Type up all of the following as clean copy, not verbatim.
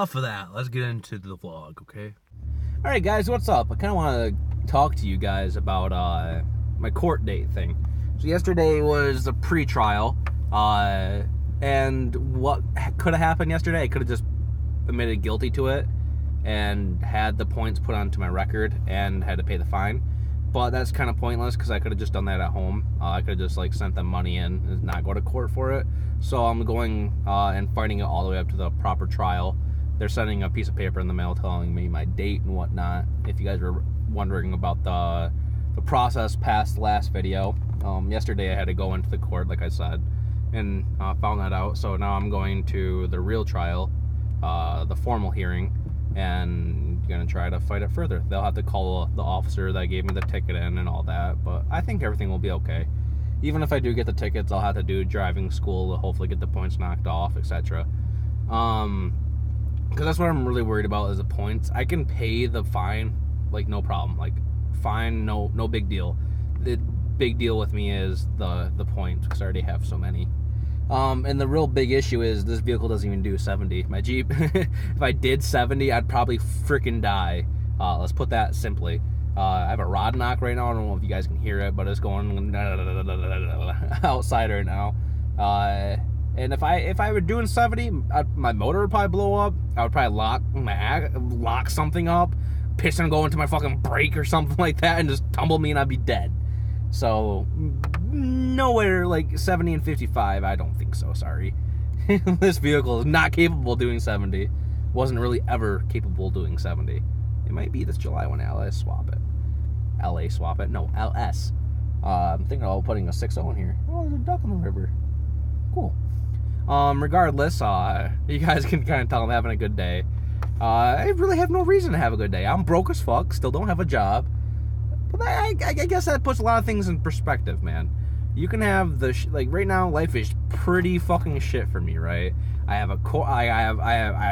enough of that. Let's get into the vlog, okay? Alright guys, what's up? I kind of want to talk to you guys about my court date thing. So yesterday was the pre-trial, and what could have happened yesterday, I could have just admitted guilty to it and had the points put onto my record and had to pay the fine. But that's kind of pointless because I could have just done that at home. I could have just sent them money in and not go to court for it. So I'm going and fighting it all the way up to the proper trial. They're sending a piece of paper in the mail telling me my date and whatnot. If you guys were wondering about the process past the last video, yesterday I had to go into the court, like I said, and found that out. So now I'm going to the real trial, the formal hearing, and gonna try to fight it further. They'll have to call the officer that gave me the ticket in and all that, but I think everything will be okay. Even if I do get the tickets, I'll have to do driving school to hopefully get the points knocked off, etc. Because that's what I'm really worried about is the points. I can pay the fine, like, no problem. Like, fine, no big deal. The big deal with me is the points, because I already have so many. And the real big issue is this vehicle doesn't even do 70. My Jeep, if I did 70, I'd probably freaking die. Let's put that simply. I have a rod knock right now. I don't know if you guys can hear it, but it's going outside right now. And if I were doing 70, my motor would probably blow up. I would probably lock something up, piston go into my fucking brake or something like that, and just tumble me, and I'd be dead. So nowhere like 70 and 55. I don't think so. Sorry. This vehicle is not capable of doing 70. Wasn't really ever capable of doing 70. It might be this July when LS swap it. LA swap it. No, LS. I'm thinking about putting a 6.0 in here. Oh, there's a duck in the river. Cool. Regardless, you guys can kind of tell I'm having a good day. I really have no reason to have a good day. I'm broke as fuck. Still don't have a job. But I guess that puts a lot of things in perspective, man. You can have like right now, life is pretty fucking shit for me, right? I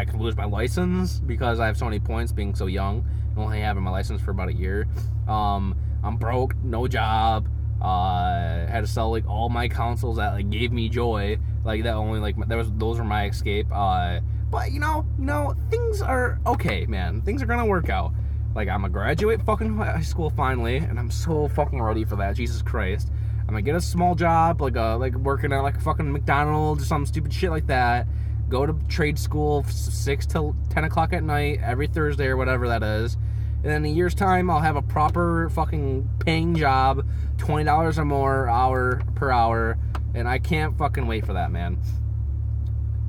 can lose my license because I have so many points being so young. I'm only having my license for about a year. I'm broke, no job. Had to sell like all my consoles that like gave me joy. Like that only like those were my escape. But you know things are okay, man. Things are gonna work out. Like I'm gonna graduate fucking high school finally, and I'm so fucking ready for that. Jesus Christ. I'm gonna get a small job, like working at like fucking McDonald's or some stupid shit like that. Go to trade school 6 till 10 o'clock at night every Thursday or whatever that is. And then in a year's time, I'll have a proper fucking paying job, $20 or more per hour, and I can't fucking wait for that, man.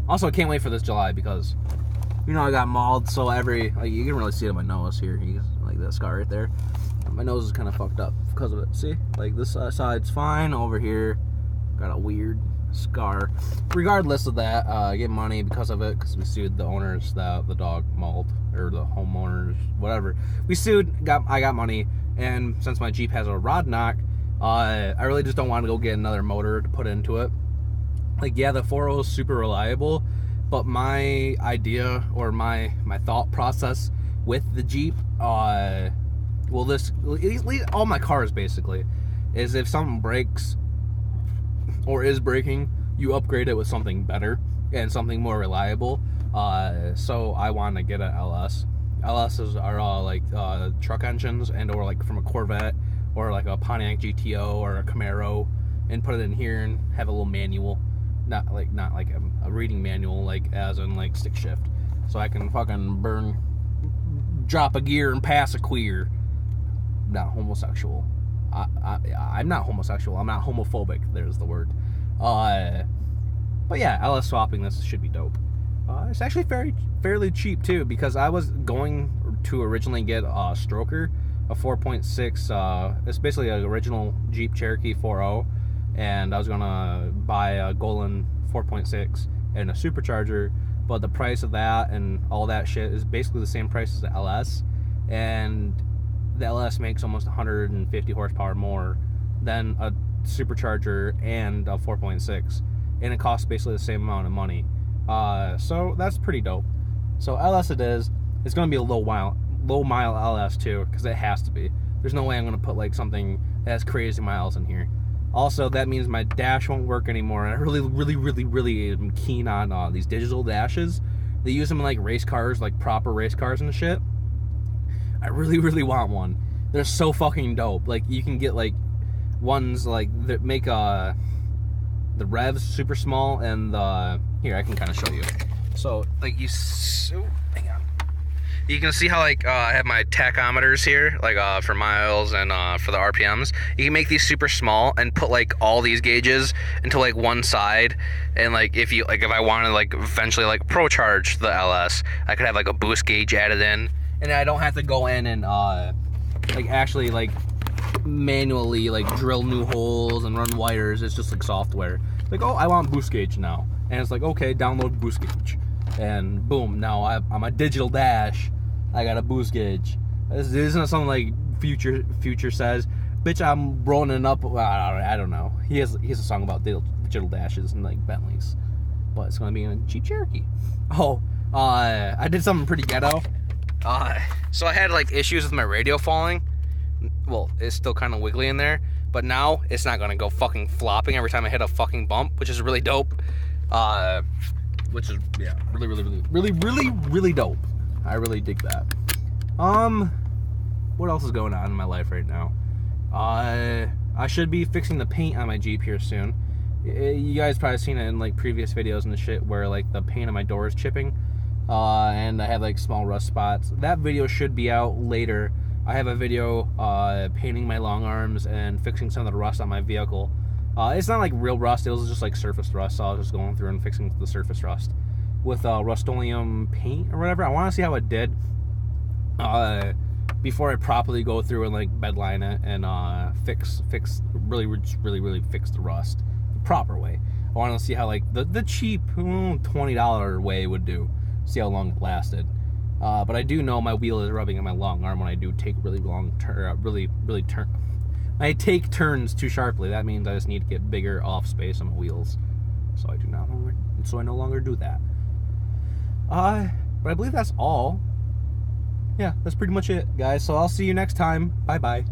Also, I can't wait for this July because, you know, I got mauled, so like, you can really see it on my nose here. Like that scar right there. My nose is kind of fucked up because of it. See? Like this side's fine. Over here, got a weird scar. Regardless of that, I get money because of it, because we sued the owners that the dog mauled, or the homeowners, whatever. We sued, I got money, and since my Jeep has a rod knock, I really just don't want to go get another motor to put into it. Like, yeah, the 4.0 is super reliable, but my idea or my thought process with the Jeep, all my cars basically, is if something breaks or is breaking, you upgrade it with something better and something more reliable. So I want to get an LS. LSs are like truck engines, and or like from a Corvette or like a Pontiac GTO or a Camaro, and put it in here and have a little manual, not like a reading manual, like as in like stick shift, so I can fucking drop a gear and pass a queer. Not homosexual. I'm not homosexual. I'm not homophobic. There's the word. But yeah, LS swapping this should be dope. It's actually fairly cheap too, because I was going to originally get a Stroker, a 4.6. It's basically an original Jeep Cherokee 4.0, and I was gonna buy a Golan 4.6 and a supercharger. But the price of that and all that shit is basically the same price as the LS, and the LS makes almost 150 horsepower more than a supercharger and a 4.6, and it costs basically the same amount of money. So that's pretty dope. So LS it is. It's gonna be a low mile LS too, because it has to be. There's no way I'm gonna put like something that has crazy miles in here. Also, that means my dash won't work anymore. I really am keen on these digital dashes They use them in like race cars, like proper race cars and shit. I really, really want one. They're so fucking dope. Like, you can get like ones like that make the revs super small, and the here I can kind of show you. So like hang on. You can see how like I have my tachometers here, like for miles and for the RPMs. You can make these super small and put like all these gauges into like one side, and like if I wanted like eventually like pro charge the LS, I could have like a boost gauge added in, and I don't have to go in and like actually like manually like drill new holes and run wires. It's just like software. Like, oh, I want boost gauge now, and it's like, okay, download boost gauge, and boom, now I'm a digital dash. I got a boost gauge. This isn't something like Future says, bitch, I'm rolling up. I don't know. He has a song about digital dashes and like Bentleys, but it's gonna be in a Jeep Cherokee. Oh, I did something pretty ghetto. So I had like issues with my radio falling. Well, it's still kind of wiggly in there, but now it's not gonna go fucking flopping every time I hit a fucking bump, which is really dope. Which is really dope. I really dig that. What else is going on in my life right now? I should be fixing the paint on my Jeep here soon. You guys probably seen it in like previous videos and the shit where like the paint on my door is chipping, and I have like small rust spots. That video should be out later. I have a video painting my long arms and fixing some of the rust on my vehicle. It's not like real rust, it was just like surface rust, so I was just going through and fixing the surface rust with Rust-Oleum paint or whatever. I want to see how it did before I properly go through and like bedline it and really fix the rust the proper way. I want to see how like the cheap $20 way would do, see how long it lasted. But I do know my wheel is rubbing on my long arm when I do take really long I take turns too sharply. That means I just need to get bigger off space on my wheels. So I no longer do that. But I believe that's all. Yeah, that's pretty much it, guys. So I'll see you next time. Bye-bye.